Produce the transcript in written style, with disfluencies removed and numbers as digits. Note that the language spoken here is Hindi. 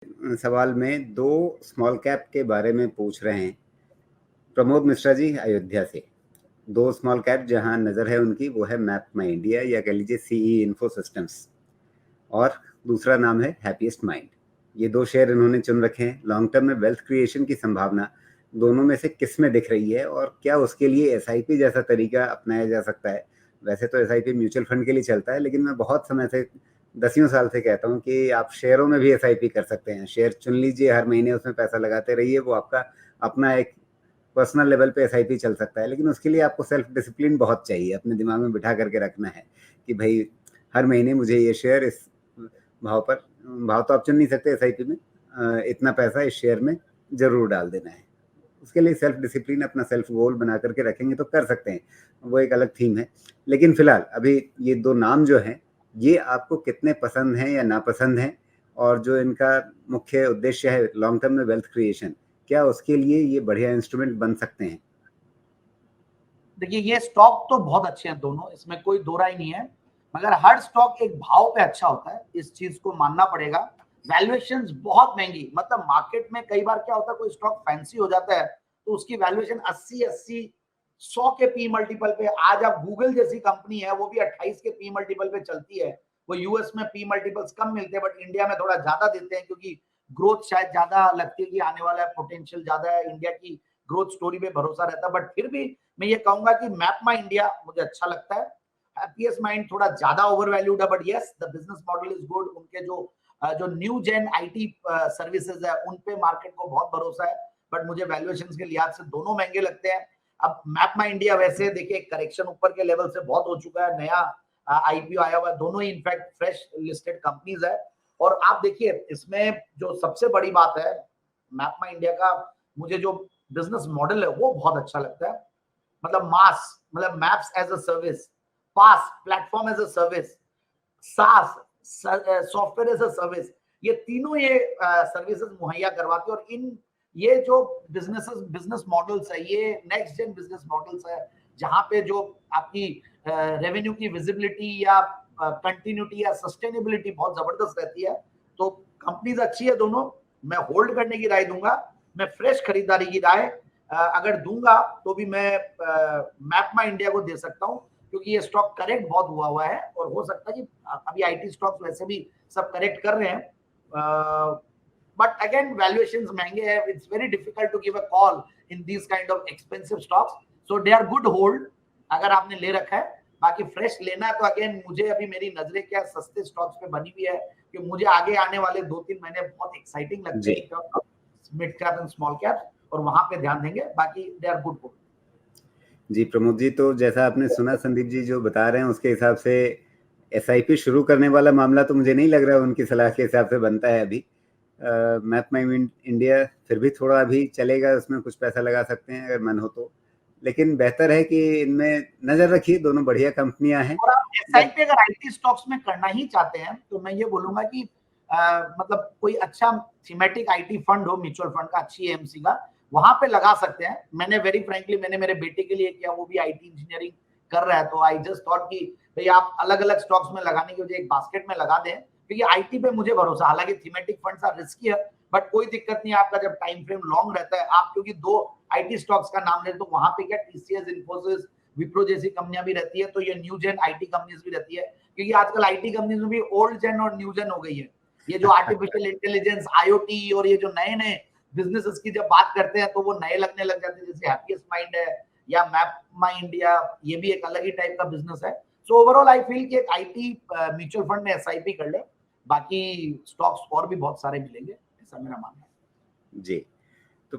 सवाल में 2 स्मॉल कैप के बारे में पूछ रहे हैं प्रमोद मिश्रा जी अयोध्या से। 2 स्मॉल कैप जहां नज़र है उनकी वो है मैप माई इंडिया या कह लीजिए सीई इन्फो सिस्टम्स, और दूसरा नाम है हैप्पीएस्ट माइंड। ये 2 शेयर इन्होंने चुन रखे हैं। लॉन्ग टर्म में वेल्थ क्रिएशन की संभावना दोनों में से किस में दिख रही है और क्या उसके लिए एसआईपी जैसा तरीका अपनाया जा सकता है? वैसे तो एसआईपी म्यूचुअल फंड के लिए चलता है, लेकिन मैं बहुत समय से, दसियों साल से कहता हूँ कि आप शेयरों में भी एसआईपी कर सकते हैं। शेयर चुन लीजिए, हर महीने उसमें पैसा लगाते रहिए, वो आपका अपना एक पर्सनल लेवल पे एसआईपी चल सकता है। लेकिन उसके लिए आपको सेल्फ डिसिप्लिन बहुत चाहिए, अपने दिमाग में बिठा करके रखना है कि भाई हर महीने मुझे ये शेयर इस भाव पर, भाव तो आप चुन नहीं सकते एसआईपी में, इतना पैसा इस शेयर में जरूर डाल देना है। उसके लिए सेल्फ डिसिप्लिन, अपना सेल्फ गोल बना करके रखेंगे तो कर सकते हैं, वो एक अलग थीम है। लेकिन फिलहाल अभी ये 2 नाम जो हैं, ये आपको कितने पसंद हैं या नापसंद हैं, और जो इनका मुख्य उद्देश्य है लॉन्ग टर्म में वेल्थ क्रिएशन, क्या उसके लिए ये बढ़िया इंस्ट्रूमेंट बन सकते हैं? देखिए, ये स्टॉक तो बहुत अच्छे हैं दोनों, इसमें कोई दो राय नहीं है, मगर हर स्टॉक एक भाव पे अच्छा होता है, इस चीज को मानना पड़ेगा। वैल्यूएशंस बहुत महंगी, मतलब मार्केट में कई बार क्या होता है, कोई स्टॉक फैंसी हो जाता है तो उसकी वैल्यूएशन 80 100 के पी मल्टीपल पे। आज आप गूगल जैसी कंपनी है, वो भी 28 के पी मल्टीपल पे चलती है। वो यूएस में पी मल्टीपल्स कम मिलते हैं, बट इंडिया में थोड़ा ज्यादा देते हैं, क्योंकि ग्रोथ शायद ज्यादा लगती है कि आने वाला है, पोटेंशियल ज्यादा है, इंडिया की ग्रोथ स्टोरी पे भरोसा रहता है। बट फिर भी मैं ये कहूंगा कि मैप माई इंडिया मुझे अच्छा लगता है। हैप्पीएस्ट माइंड थोड़ा ज्यादा ओवरवैल्यूड है, but yes the business model is good. उनके जो न्यू जेन आईटी सर्विसेज है, उन पे मार्केट को बहुत भरोसा है, बट मुझे वैल्यूएशंस के लिहाज से दोनों महंगे लगते हैं। अब मैप माई इंडिया वैसे देखिए करेक्शन ऊपर के लेवल से बहुत हो चुका है, नया आईपीओ आया हुआ है, दोनों ही इनफैक्ट फ्रेश लिस्टेड कंपनीज है। और आप देखिए इसमें जो सबसे बड़ी बात है मैप माई इंडिया का, मुझे जो बिजनेस मॉडल है वो बहुत अच्छा लगता है। मतलब मास, मतलब maps as a service, PaaS platform as a service, SaaS software as a service, ये तीनों ये सर्विसेज मुहैया करवाते हैं। और इन ये जो बिजनेस मॉडल्स है, ये नेक्स्ट जेन बिजनेस मॉडल्स है, जहां पे जो आपकी रेवेन्यू की विजिबिलिटी या कंटिन्यूटी या सस्टेनेबिलिटी बहुत जबरदस्त रहती है। तो कंपनीज अच्छी है दोनों, मैं होल्ड करने की राय दूंगा। मैं फ्रेश खरीदारी की राय अगर दूंगा तो भी मैं मैप माई इंडिया को दे सकता हूं, क्योंकि ये स्टॉक करेक्ट बहुत हुआ है, और हो सकता है कि अभी आईटी स्टॉक्स वैसे भी सब करेक्ट कर रहे हैं। बट अगेन वैल्यूएशंस महंगे हैं, it's very difficult to give a call in these kind of expensive stocks, so they are good hold अगर आपने ले रखा है। बाकी फ्रेश लेना है तो अगेन मुझे अभी मेरी नजरें क्या सस्ते स्टॉक्स पे बनी हुई है, कि मुझे आगे आने वाले 2-3 महीने बहुत एक्साइटिंग लगते हैं mid cap and small cap, और वहां पे ध्यान देंगे। बाकी दे आर गुड होल्ड। जी प्रमोद जी, तो जैसा आपने सुना संदीप जी जो बता रहे हैं उसके हिसाब से एसआईपी शुरू करने वाला मामला तो मुझे नहीं लग रहा है उनकी सलाह के हिसाब से बनता है अभी। मैप माई इंडिया फिर भी थोड़ा अभी चलेगा, उसमें कुछ पैसा लगा सकते हैं अगर मन हो तो, लेकिन बेहतर है कि इनमें नजर रखिए, दोनों बढ़िया कंपनियां हैं। और आप एसआईपी अगर आईटी स्टॉक्स में करना ही चाहते हैं तो मैं ये बोलूंगा कि मतलब कोई अच्छा थीमेटिक आईटी फंड हो, म्यूचुअल फंड का, अच्छी एएमसी का, वहां पे लगा सकते हैं। मैंने वेरी फ्रेंकली मैंने मेरे बेटे के लिए किया, वो भी आईटी इंजीनियरिंग कर रहा है, तो आई जस्ट थॉट कि भाई आप अलग अलग स्टॉक्स में लगाने की वजह एक बास्केट में लगा दें, क्योंकि आईटी पे मुझे भरोसा। हालांकि थीमेटिक फंड्स आर रिस्की है, बट कोई दिक्कत नहीं है, आपका जब टाइम फ्रेम लॉन्ग रहता है, आप क्योंकि 2 आईटी स्टॉक्स का नाम ले तो वहां पे क्या टीसीएस, इन्फोसिस, विप्रो जैसी कंपनियां भी रहती है, तो ये न्यू जेन आईटी कंपनीज भी रहती है, क्योंकि आजकल आईटी कंपनीज में भी ओल्ड जेन और न्यू जेन हो गई है। ये जो आर्टिफिशियल इंटेलिजेंस, आईओटी और ये जो नए नए बिजनेसेस की जब बात करते हैं तो वो नए लगने लग जाते हैं, जैसे हैप्पीएस्ट माइंड है या मैप माई इंडिया, ये भी एक अलग ही टाइप का बिजनेस है। सो ओवरऑल आई फील कि एक आईटी म्यूचुअल फंड में एसआईपी कर ले, बाकी स्टॉक्स और भी बहुत सारे मिलेंगे, ऐसा मेरा मानना है। जी।